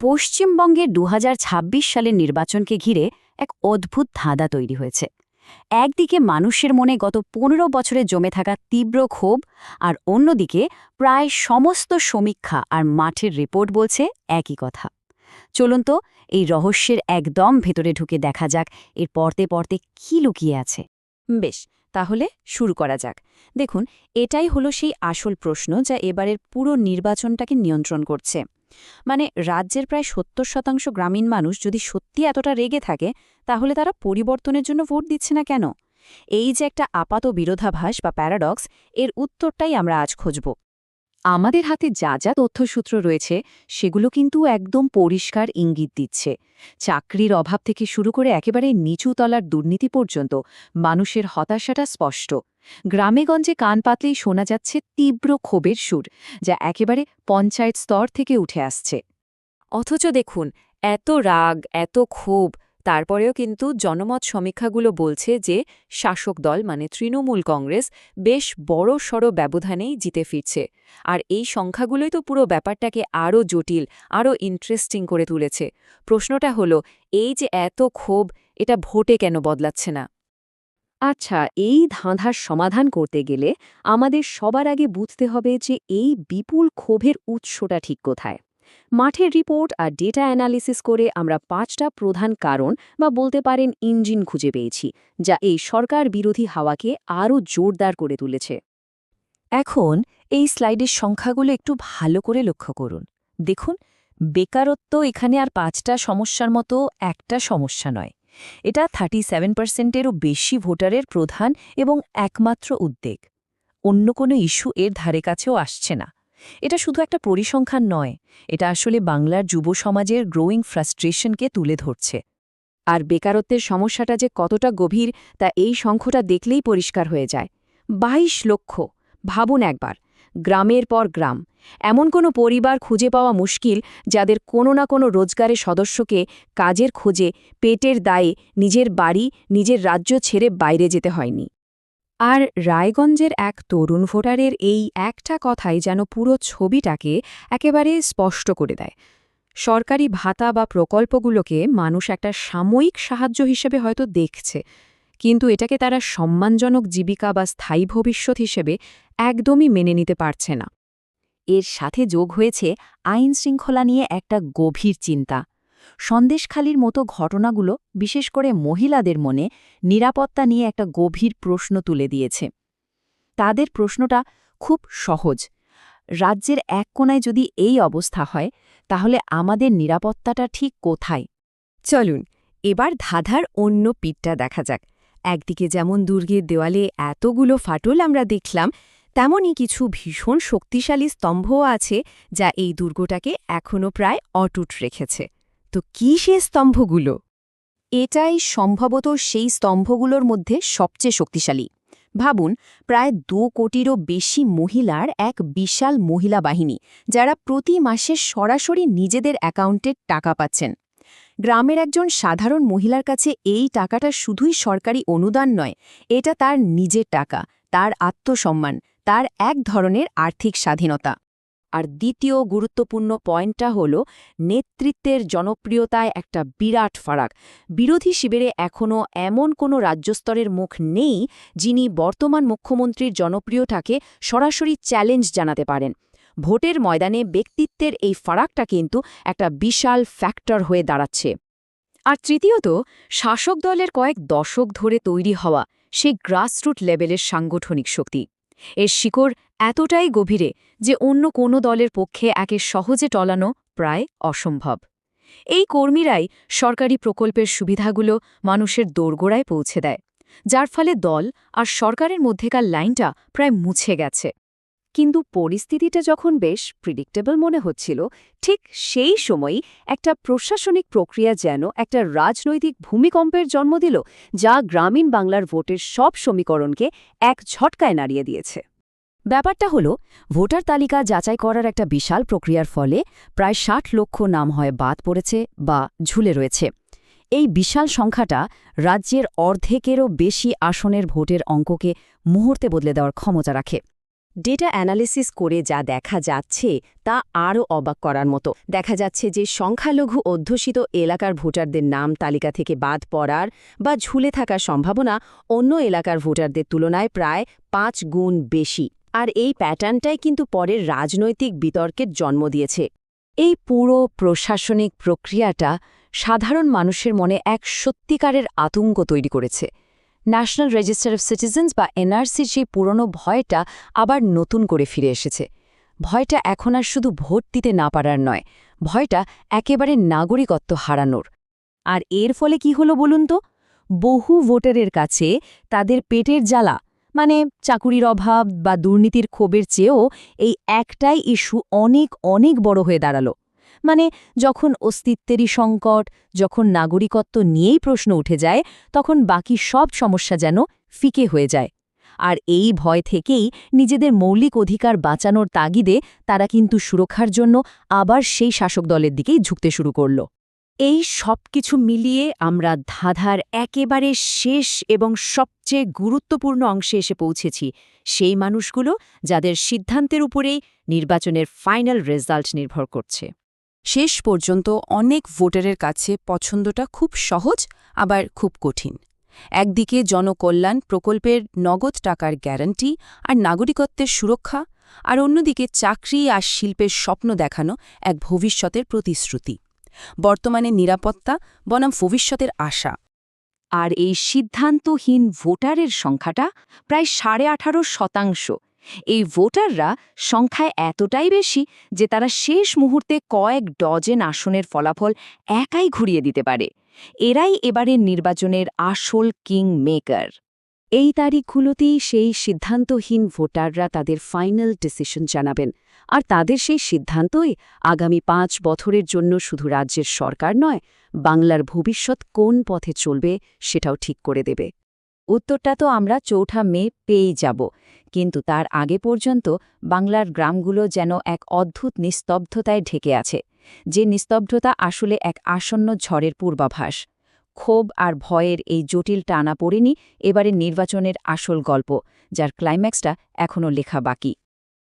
পশ্চিমবঙ্গে ২০২৬ সালের নির্বাচনকে ঘিরে এক অদ্ভুত ধাঁধা তৈরি হয়েছে। একদিকে মানুষের মনে গত ১৫ বছরে জমে থাকা তীব্র ক্ষোভ, আর অন্যদিকে প্রায় সমস্ত সমীক্ষা আর মাঠের রিপোর্ট বলছে একই কথা। চলুন তো এই রহস্যের একদম ভেতরে ঢুকে দেখা যাক এর পরতে পরতে কি লুকিয়ে আছে। বেশ, তাহলে শুরু করা যাক। দেখুন, এটাই হলো সেই আসল প্রশ্ন যা এবারের পুরো নির্বাচনটাকে নিয়ন্ত্রণ করছে। মানে, রাজ্যের প্রায় ৭০% গ্রামীণ মানুষ যদি সত্যি এতটা রেগে থাকে, তাহলে তারা পরিবর্তনের জন্য ভোট দিচ্ছে না কেন? এই যে একটা আপাত বিরোধাভাস বা প্যারাডক্স, এর উত্তরটাই আমরা আজ খুঁজব। আমাদের হাতে যা যা তথ্যসূত্র রয়েছে সেগুলো কিন্তু একদম পরিষ্কার ইঙ্গিত দিচ্ছে। চাকরির অভাব থেকে শুরু করে একেবারে নিচু তলার দুর্নীতি পর্যন্ত মানুষের হতাশাটা স্পষ্ট। গ্রামেগঞ্জে কান পাতলেই শোনা যাচ্ছে তীব্র ক্ষোভের সুর, যা একেবারে পঞ্চায়েত স্তর থেকে উঠে আসছে। অথচ দেখুন, এত রাগ, এত ক্ষোভ, তারপরেও কিন্তু জনমত সমীক্ষাগুলো বলছে যে শাসক দল মানে তৃণমূল কংগ্রেস বেশ বড়সড় ব্যবধানেই জিতে ফিরছে। আর এই সংখ্যাগুলোই তো পুরো ব্যাপারটাকে আরও জটিল, আরও ইন্টারেস্টিং করে তুলেছে। প্রশ্নটা হলো, এই যে এত ক্ষোভ, এটা ভোটে কেন বদলাচ্ছে না? আচ্ছা, এই ধাঁধার সমাধান করতে গেলে আমাদের সবার আগে বুঝতে হবে যে এই বিপুল ক্ষোভের উৎসটা ঠিক কোথায়। মাঠের রিপোর্ট আর ডেটা অ্যানালিসিস করে আমরা ৫টা প্রধান কারণ বা বলতে পারেন ইঞ্জিন খুঁজে পেয়েছি, যা এই সরকার বিরোধী হাওয়াকে আরও জোরদার করে তুলেছে। এখন এই স্লাইডের সংখ্যাগুলো একটু ভালো করে লক্ষ্য করুন। দেখুন, বেকারত্ব এখানে আর ৫টা সমস্যার মতো একটা সমস্যা নয়। এটা 37%-এরও বেশি ভোটারের প্রধান এবং একমাত্র উদ্বেগ। অন্য কোনো ইস্যু এর ধারে কাছেও আসছে না। এটা শুধু একটা পরিসংখ্যান নয়, এটা আসলে বাংলার যুব সমাজের গ্রোয়িং ফ্রাস্ট্রেশনকে তুলে ধরছে। আর বেকারত্বের সমস্যাটা যে কতটা গভীর তা এই সংখ্যাটা দেখলেই পরিষ্কার হয়ে যায়। ২২ লক্ষ! ভাবুন একবার, গ্রামের পর গ্রাম, এমন কোনো পরিবার খুঁজে পাওয়া মুশকিল যাদের কোনো না কোনো রোজগারের সদস্যকে কাজের খোঁজে পেটের দায়ে নিজের বাড়ি, নিজের রাজ্য ছেড়ে বাইরে যেতে হয়নি। আর রায়গঞ্জের এক তরুণ ভোটারের এই একটা কথাই যেন পুরো ছবিটাকে একেবারে স্পষ্ট করে দেয়। সরকারি ভাতা বা প্রকল্পগুলোকে মানুষ একটা সাময়িক সাহায্য হিসেবে হয়তো দেখছে, কিন্তু এটাকে তারা সম্মানজনক জীবিকা বা স্থায়ী ভবিষ্যৎ হিসেবে একদমই মেনে নিতে পারছে না। এর সাথে যোগ হয়েছে আইন শৃঙ্খলা নিয়ে একটা গভীর চিন্তা। সন্দেশখালির মতো ঘটনাগুলো বিশেষ করে মহিলাদের মনে নিরাপত্তা নিয়ে একটা গভীর প্রশ্ন তুলে দিয়েছে। তাদের প্রশ্নটা খুব সহজ: রাজ্যের এক কোণায় যদি এই অবস্থা হয়, তাহলে আমাদের নিরাপত্তাটা ঠিক কোথায়? চলুন এবার ধাঁধার অন্য পিঠটা দেখা যাক। একদিকে যেমন দুর্গের দেওয়ালে এতগুলো ফাটল আমরা দেখলাম, তেমনই কিছু ভীষণ শক্তিশালী স্তম্ভও আছে যা এই দুর্গটাকে এখনও প্রায় অটুট রেখেছে। তো কি সে স্তম্ভগুলো? এটাই সম্ভবত সেই স্তম্ভগুলোর মধ্যে সবচেয়ে শক্তিশালী। ভাবুন, প্রায় ২ কোটিরও বেশি মহিলার এক বিশাল মহিলা বাহিনী, যারা প্রতি মাসে সরাসরি নিজেদের অ্যাকাউন্টে টাকা পাচ্ছেন। গ্রামের একজন সাধারণ মহিলার কাছে এই টাকাটা শুধুই সরকারি অনুদান নয়, এটা তার নিজের টাকা, তার আত্মসম্মান, তার এক ধরনের আর্থিক স্বাধীনতা। আর দ্বিতীয় গুরুত্বপূর্ণ পয়েন্টটা হল নেতৃত্বের জনপ্রিয়তায় একটা বিরাট ফারাক। বিরোধী শিবিরে এখনও এমন কোনো রাজ্যস্তরের মুখ নেই যিনি বর্তমান মুখ্যমন্ত্রীর জনপ্রিয়তাকে সরাসরি চ্যালেঞ্জ জানাতে পারেন। ভোটের ময়দানে ব্যক্তিত্বের এই ফারাকটা কিন্তু একটা বিশাল ফ্যাক্টর হয়ে দাঁড়াচ্ছে। আর তৃতীয়ত, শাসক দলের কয়েক দশক ধরে তৈরি হওয়া সেই গ্রাসরুট লেভেলের সাংগঠনিক শক্তি। এর শিকড় এতটাই গভীরে যে অন্য কোনো দলের পক্ষে একে সহজে টলানো প্রায় অসম্ভব। এই কর্মীরাই সরকারি প্রকল্পের সুবিধাগুলো মানুষের দোরগোড়ায় পৌঁছে দেয়, যার ফলে দল আর সরকারের মধ্যেকার লাইনটা প্রায় মুছে গেছে। কিন্তু পরিস্থিতিটা যখন বেশ প্রিডিক্টেবল মনে হচ্ছিল, ঠিক সেই সময়ই একটা প্রশাসনিক প্রক্রিয়া যেন একটা রাজনৈতিক ভূমিকম্পের জন্ম দিল, যা গ্রামীণ বাংলার ভোটের সব সমীকরণকে এক ঝটকায় নাড়িয়ে দিয়েছে। ব্যাপারটা হলো, ভোটার তালিকা যাচাই করার একটা বিশাল প্রক্রিয়ার ফলে প্রায় ৬০ লক্ষ নাম হয় বাদ পড়েছে বা ঝুলে রয়েছে। এই বিশাল সংখ্যাটা রাজ্যের অর্ধেকেরও বেশি আসনের ভোটের অঙ্ককে মুহূর্তে বদলে দেওয়ার ক্ষমতা রাখে। ডেটা অ্যানালিসিস করে যা দেখা যাচ্ছে তা আরও অবাক করার মতো। দেখা যাচ্ছে যে সংখ্যালঘু অধ্যুষিত এলাকার ভোটারদের নাম তালিকা থেকে বাদ পড়ার বা ঝুলে থাকার সম্ভাবনা অন্য এলাকার ভোটারদের তুলনায় প্রায় ৫ গুণ বেশি। আর এই প্যাটার্নটাই কিন্তু পরের রাজনৈতিক বিতর্কের জন্ম দিয়েছে। এই পুরো প্রশাসনিক প্রক্রিয়াটা সাধারণ মানুষের মনে এক সত্যিকারের আতঙ্ক তৈরি করেছে। ন্যাশনাল রেজিস্টার অফ সিটিজেন্স বা এনআরসির সেই পুরনো ভয়টা আবার নতুন করে ফিরে এসেছে। ভয়টা এখন আর শুধু ভোট দিতে না পারার নয়, ভয়টা একেবারে নাগরিকত্ব হারানোর। আর এর ফলে কি হলো বলুন তো? বহু ভোটারের কাছে তাদের পেটের জ্বালা, মানে চাকুরির অভাব বা দুর্নীতির ক্ষোভের চেয়েও এই একটাই ইস্যু অনেক অনেক বড় হয়ে দাঁড়ালো। মানে যখন অস্তিত্বেরই সংকট, যখন নাগরিকত্ব নিয়েই প্রশ্ন উঠে যায়, তখন বাকি সব সমস্যা যেন ফিকে হয়ে যায়। আর এই ভয় থেকেই নিজেদের মৌলিক অধিকার বাঁচানোর তাগিদে তারা কিন্তু সুরক্ষার জন্য আবার সেই শাসক দলের দিকেই ঝুঁকতে শুরু করল। এই সব কিছু মিলিয়ে আমরা ধাঁধার একেবারে শেষ এবং সবচেয়ে গুরুত্বপূর্ণ অংশে এসে পৌঁছেছি, সেই মানুষগুলো যাদের সিদ্ধান্তের উপরেই নির্বাচনের ফাইনাল রেজাল্ট নির্ভর করছে। শেষ পর্যন্ত অনেক ভোটারের কাছে পছন্দটা খুব সহজ, আবার খুব কঠিন। একদিকে জনকল্যাণ প্রকল্পের নগদ টাকার গ্যারান্টি আর নাগরিকত্বের সুরক্ষা, আর অন্যদিকে চাকরি আর শিল্পের স্বপ্ন দেখানো এক ভবিষ্যতের প্রতিশ্রুতি। বর্তমানে নিরাপত্তা বনাম ভবিষ্যতের আশা। আর এই সিদ্ধান্তহীন ভোটারের সংখ্যাটা প্রায় 18.5%। এই ভোটাররা সংখ্যায় এতটাই বেশি যে তারা শেষ মুহূর্তে কয়েক ডজন আসনের ফলাফল একাই ঘুরিয়ে দিতে পারে। এরাই এবারের নির্বাচনের আসল কিং মেকার। এই তারিখগুলোতেই সেই সিদ্ধান্তহীন ভোটাররা তাদের ফাইনাল ডিসিশন জানাবেন। আর তাদের সেই সিদ্ধান্তই আগামী 5 বছরের জন্য শুধু রাজ্যের সরকার নয়, বাংলার ভবিষ্যৎ কোন পথে চলবে সেটাও ঠিক করে দেবে। উত্তরটা তো আমরা 4 মে পেয়েই যাব, কিন্তু তার আগে পর্যন্ত বাংলার গ্রামগুলো যেন এক অদ্ভুত নিস্তব্ধতায় ঢেকে আছে, যে নিস্তব্ধতা আসলে এক আসন্ন ঝড়ের পূর্বাভাস। ক্ষোভ আর ভয়ের এই জটিল টানাপোড়েনই এবারে নির্বাচনের আসল গল্প, যার ক্লাইম্যাক্সটা এখনও লেখা বাকি।